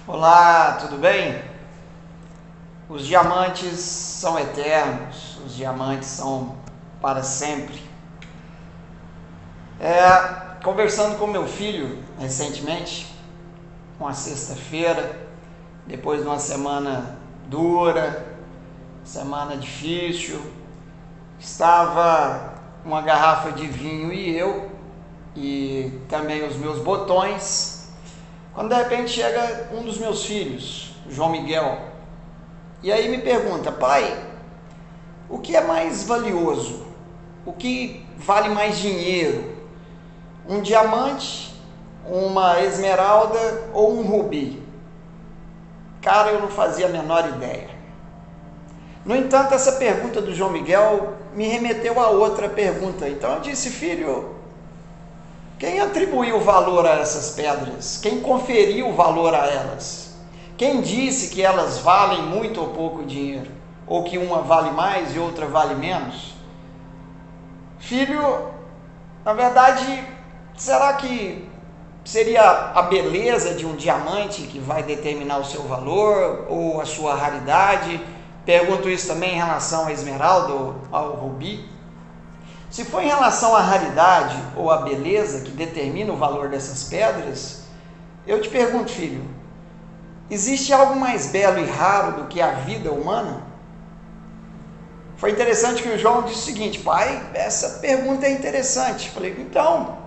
Olá, tudo bem? Os diamantes são eternos, os diamantes são para sempre. Conversando com meu filho recentemente, uma sexta-feira, depois de uma semana dura, semana difícil, estava uma garrafa de vinho e também os meus botões, quando de repente chega um dos meus filhos, João Miguel, e aí me pergunta: pai, o que é mais valioso? O que vale mais dinheiro? Um diamante, uma esmeralda ou um rubi? Cara, eu não fazia a menor ideia. No entanto, essa pergunta do João Miguel me remeteu a outra pergunta. Então eu disse: filho, quem atribuiu valor a essas pedras? Quem conferiu valor a elas? Quem disse que elas valem muito ou pouco dinheiro? Ou que uma vale mais e outra vale menos? Filho, na verdade, será que seria a beleza de um diamante que vai determinar o seu valor ou a sua raridade? Pergunto isso também em relação à esmeralda ou ao rubi. Se for em relação à raridade ou à beleza que determina o valor dessas pedras, eu te pergunto, filho, existe algo mais belo e raro do que a vida humana? Foi interessante que o João disse o seguinte: pai, essa pergunta é interessante. Falei: então,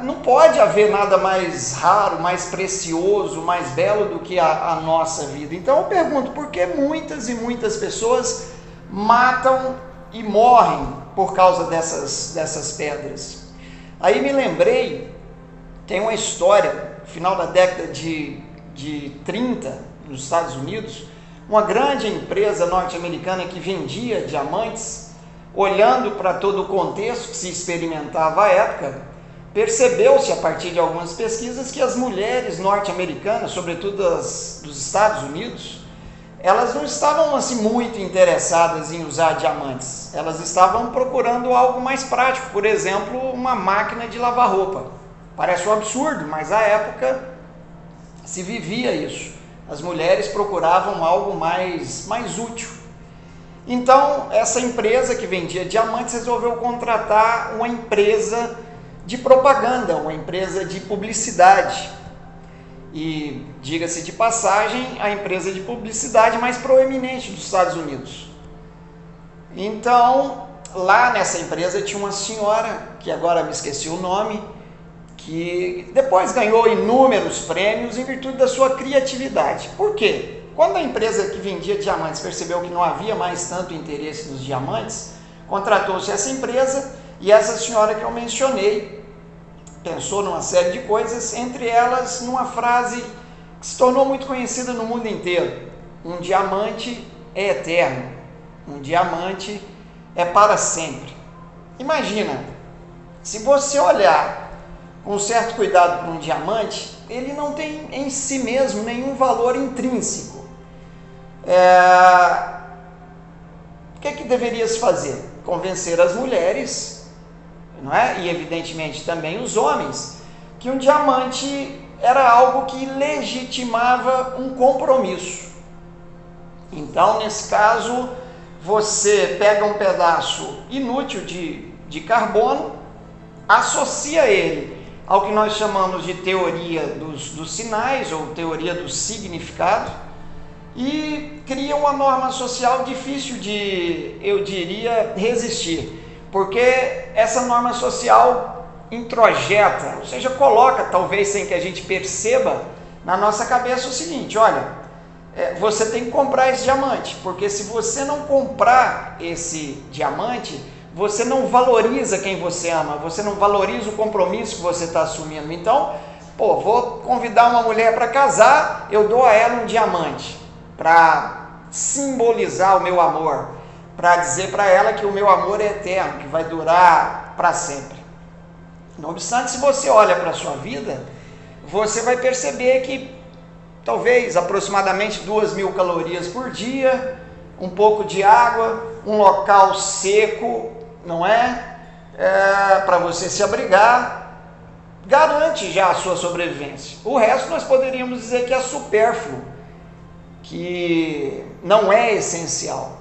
não pode haver nada mais raro, mais precioso, mais belo do que a nossa vida. Então eu pergunto, por que muitas e muitas pessoas matam e morrem por causa dessas pedras? Aí me lembrei, tem uma história, no final da década de 30, nos Estados Unidos, uma grande empresa norte-americana que vendia diamantes, olhando para todo o contexto que se experimentava à época, percebeu-se a partir de algumas pesquisas que as mulheres norte-americanas, sobretudo dos Estados Unidos, elas não estavam assim muito interessadas em usar diamantes. Elas estavam procurando algo mais prático, por exemplo, uma máquina de lavar roupa. Parece um absurdo, mas à época se vivia isso. As mulheres procuravam algo mais útil. Então, essa empresa que vendia diamantes resolveu contratar uma empresa de propaganda, uma empresa de publicidade. E, diga-se de passagem, a empresa de publicidade mais proeminente dos Estados Unidos. Então, lá nessa empresa tinha uma senhora, que agora me esqueci o nome, que depois ganhou inúmeros prêmios em virtude da sua criatividade. Por quê? Quando a empresa que vendia diamantes percebeu que não havia mais tanto interesse nos diamantes, contratou-se essa empresa, e essa senhora que eu mencionei pensou numa série de coisas, entre elas numa frase que se tornou muito conhecida no mundo inteiro: um diamante é eterno, um diamante é para sempre. Imagina, se você olhar com um certo cuidado para um diamante, ele não tem em si mesmo nenhum valor intrínseco. O que deveria se fazer? Convencer as mulheres, não é? E evidentemente também os homens, que um diamante era algo que legitimava um compromisso. Então, nesse caso, você pega um pedaço inútil de carbono, associa ele ao que nós chamamos de teoria dos sinais ou teoria do significado, e cria uma norma social difícil de, eu diria, resistir, porque essa norma social introjeta, ou seja, coloca, talvez sem que a gente perceba, na nossa cabeça o seguinte: olha, você tem que comprar esse diamante, porque se você não comprar esse diamante, você não valoriza quem você ama, você não valoriza o compromisso que você está assumindo. Então, vou convidar uma mulher para casar, eu dou a ela um diamante, para simbolizar o meu amor, para dizer para ela que o meu amor é eterno, que vai durar para sempre. Não obstante, se você olha para a sua vida, você vai perceber que talvez aproximadamente 2.000 calorias por dia, um pouco de água, um local seco, não é? Para você se abrigar, garante já a sua sobrevivência. O resto nós poderíamos dizer que é supérfluo, que não é essencial.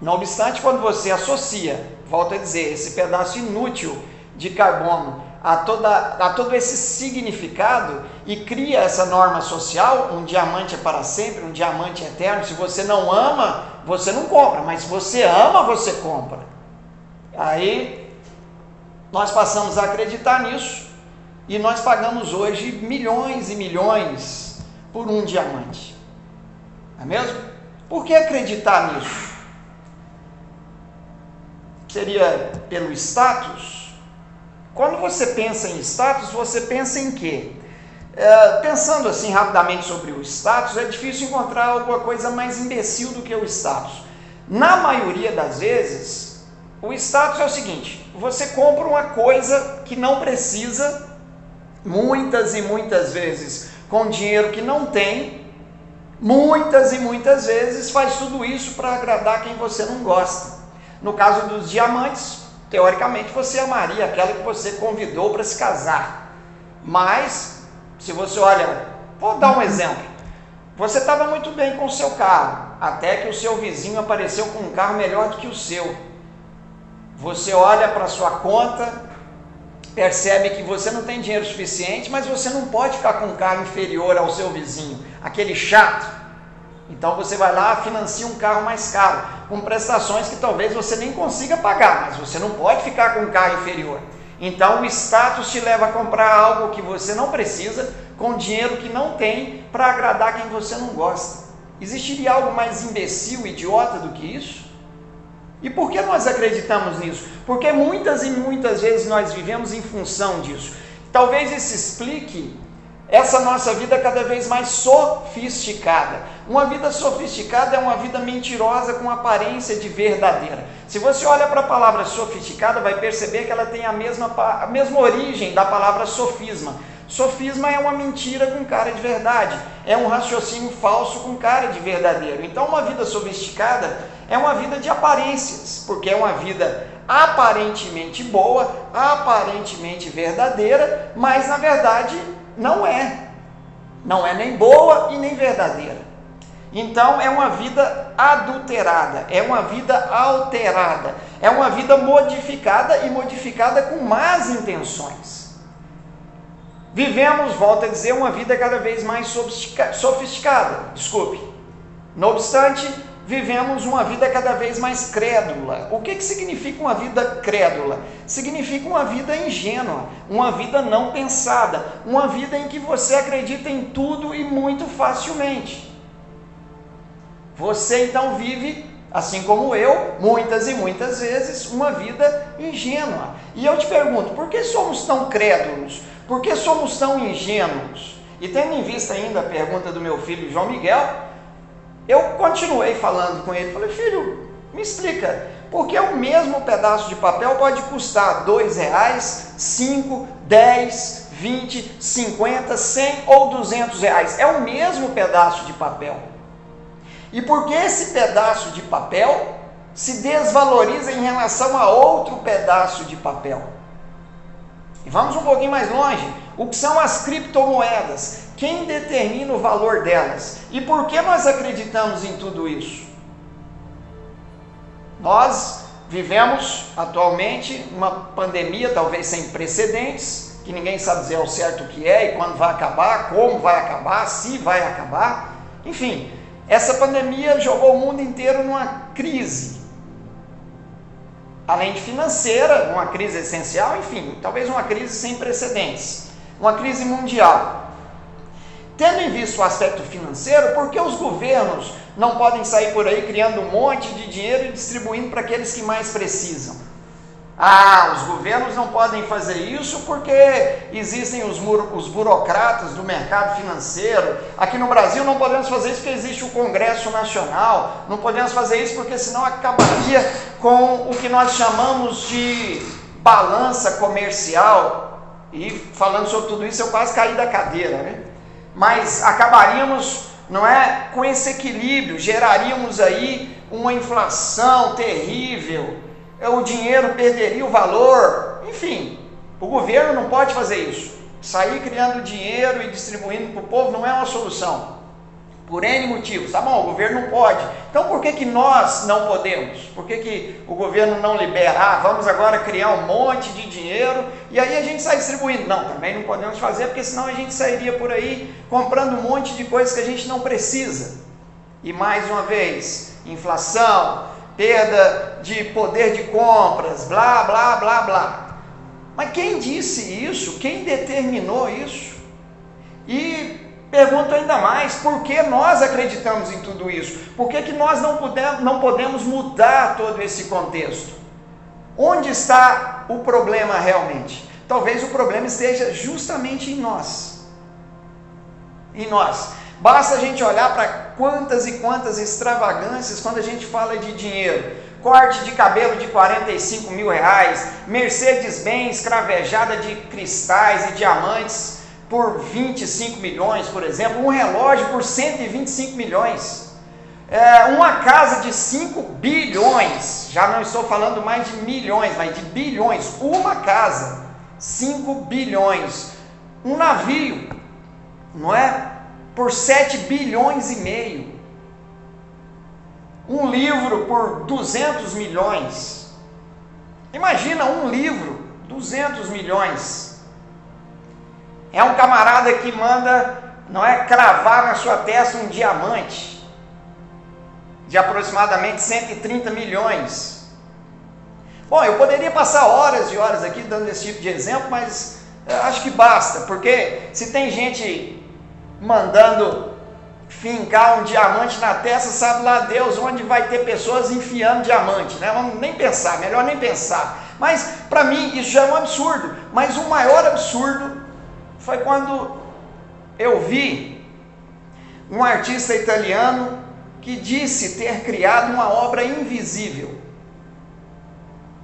Não obstante, quando você associa, volto a dizer, esse pedaço inútil de carbono a todo esse significado e cria essa norma social, um diamante é para sempre, um diamante é eterno. Se você não ama, você não compra, mas se você ama, você compra. Aí nós passamos a acreditar nisso e nós pagamos hoje milhões e milhões por um diamante. Não é mesmo? Por que acreditar nisso? Seria pelo status? Quando você pensa em status, você pensa em quê? Pensando assim rapidamente sobre o status, é difícil encontrar alguma coisa mais imbecil do que o status. Na maioria das vezes, o status é o seguinte: você compra uma coisa que não precisa, muitas e muitas vezes com dinheiro que não tem, muitas e muitas vezes faz tudo isso para agradar quem você não gosta. No caso dos diamantes, teoricamente você amaria aquela que você convidou para se casar. Mas, se você olha, vou dar um exemplo. Você estava muito bem com o seu carro, até que o seu vizinho apareceu com um carro melhor do que o seu. Você olha para a sua conta, percebe que você não tem dinheiro suficiente, mas você não pode ficar com um carro inferior ao seu vizinho, aquele chato. Então você vai lá, financia um carro mais caro, com prestações que talvez você nem consiga pagar, mas você não pode ficar com um carro inferior. Então o status te leva a comprar algo que você não precisa, com dinheiro que não tem, para agradar quem você não gosta. Existiria algo mais imbecil, idiota do que isso? E por que nós acreditamos nisso? Porque muitas e muitas vezes nós vivemos em função disso. Talvez isso explique essa nossa vida cada vez mais sofisticada. Uma vida sofisticada é uma vida mentirosa com aparência de verdadeira. Se você olha para a palavra sofisticada, vai perceber que ela tem a mesma origem da palavra sofisma. Sofisma é uma mentira com cara de verdade, é um raciocínio falso com cara de verdadeiro. Então uma vida sofisticada é uma vida de aparências, porque é uma vida aparentemente boa, aparentemente verdadeira, mas na verdade não é nem boa e nem verdadeira. Então é uma vida adulterada, é uma vida alterada, é uma vida modificada e modificada com más intenções. Vivemos, volto a dizer, uma vida cada vez mais sofisticada, não obstante, vivemos uma vida cada vez mais crédula. O que significa uma vida crédula? Significa uma vida ingênua, uma vida não pensada, uma vida em que você acredita em tudo e muito facilmente. Você então vive, assim como eu, muitas e muitas vezes, uma vida ingênua. E eu te pergunto, por que somos tão crédulos? Por que somos tão ingênuos? E tendo em vista ainda a pergunta do meu filho João Miguel, eu continuei falando com ele, falei: filho, me explica, por que o mesmo pedaço de papel pode custar R$2, 5, 10, 20, 50, 100 ou R$200? É o mesmo pedaço de papel. E por que esse pedaço de papel se desvaloriza em relação a outro pedaço de papel? E vamos um pouquinho mais longe. O que são as criptomoedas? Quem determina o valor delas? E por que nós acreditamos em tudo isso? Nós vivemos atualmente uma pandemia talvez sem precedentes, que ninguém sabe dizer ao certo o que é e quando vai acabar, como vai acabar, se vai acabar. Enfim, essa pandemia jogou o mundo inteiro numa crise. Além de financeira, uma crise essencial, enfim, talvez uma crise sem precedentes, uma crise mundial. Tendo em vista o aspecto financeiro, por que os governos não podem sair por aí criando um monte de dinheiro e distribuindo para aqueles que mais precisam? Os governos não podem fazer isso porque existem os burocratas do mercado financeiro. Aqui no Brasil não podemos fazer isso porque existe o Congresso Nacional. Não podemos fazer isso porque senão acabaria com o que nós chamamos de balança comercial. E falando sobre tudo isso eu quase caí da cadeira, né? Mas acabaríamos, não é, com esse equilíbrio, geraríamos aí uma inflação terrível, o dinheiro perderia o valor, enfim, O governo não pode fazer isso. Sair criando dinheiro e distribuindo para o povo não é uma solução. Por N motivos. Tá bom, o governo não pode. Então por que nós não podemos? Por que o governo não libera? Vamos agora criar um monte de dinheiro e aí a gente sai distribuindo. Não, também não podemos fazer, porque senão a gente sairia por aí comprando um monte de coisas que a gente não precisa. E mais uma vez, inflação, perda de poder de compras, blá, blá, blá, blá. Mas quem disse isso? Quem determinou isso? E pergunto ainda mais, por que nós acreditamos em tudo isso? Por que nós não podemos mudar todo esse contexto? Onde está o problema realmente? Talvez o problema esteja justamente em nós. Em nós. Basta a gente olhar para quantas e quantas extravagâncias quando a gente fala de dinheiro. Corte de cabelo de 45 mil reais, Mercedes-Benz cravejada de cristais e diamantes por 25 milhões, por exemplo, um relógio por 125 milhões, uma casa de 5 bilhões, já não estou falando mais de milhões, mas de bilhões, uma casa, 5 bilhões, um navio, não é? Por 7 bilhões e meio, um livro por 200 milhões, imagina um livro, 200 milhões, é um camarada que manda, não é, cravar na sua testa um diamante de aproximadamente 130 milhões. Bom, eu poderia passar horas e horas aqui dando esse tipo de exemplo, mas acho que basta, porque se tem gente mandando fincar um diamante na testa, sabe lá Deus onde vai ter pessoas enfiando diamante, né? Vamos nem pensar, melhor nem pensar. Mas para mim isso já é um absurdo, mas o maior absurdo foi quando eu vi um artista italiano que disse ter criado uma obra invisível.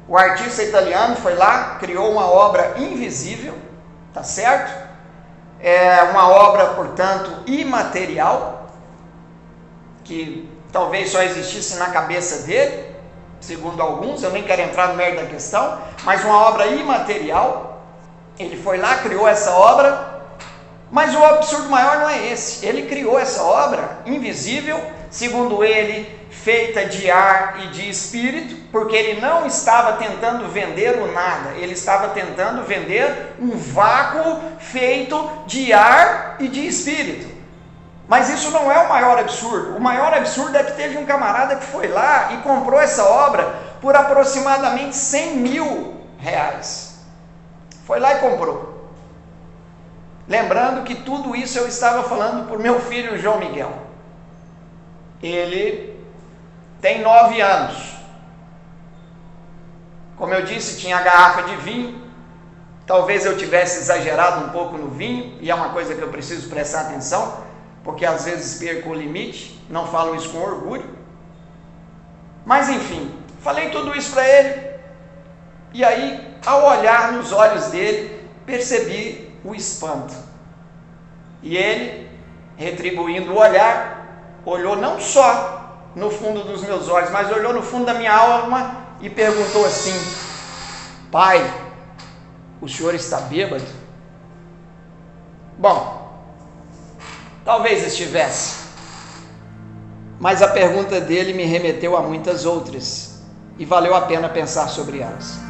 O artista italiano foi lá, criou uma obra invisível, tá certo? É uma obra, portanto, imaterial, que talvez só existisse na cabeça dele, segundo alguns, eu nem quero entrar no mérito da questão, mas uma obra imaterial. Ele foi lá, criou essa obra, mas o absurdo maior não é esse. Ele criou essa obra invisível, segundo ele, feita de ar e de espírito, porque ele não estava tentando vender o nada, ele estava tentando vender um vácuo feito de ar e de espírito. Mas isso não é o maior absurdo. O maior absurdo é que teve um camarada que foi lá e comprou essa obra por aproximadamente 100 mil reais. Foi lá e comprou. Lembrando que tudo isso eu estava falando por meu filho João Miguel. Ele tem 9 anos. Como eu disse, tinha a garrafa de vinho. Talvez eu tivesse exagerado um pouco no vinho, e é uma coisa que eu preciso prestar atenção, porque às vezes perco o limite, não falo isso com orgulho. Mas enfim, falei tudo isso para ele, e aí, ao olhar nos olhos dele, percebi o espanto. E ele, retribuindo o olhar, olhou não só no fundo dos meus olhos, mas olhou no fundo da minha alma e perguntou assim: pai, o senhor está bêbado? Bom, talvez estivesse, mas a pergunta dele me remeteu a muitas outras, e valeu a pena pensar sobre elas.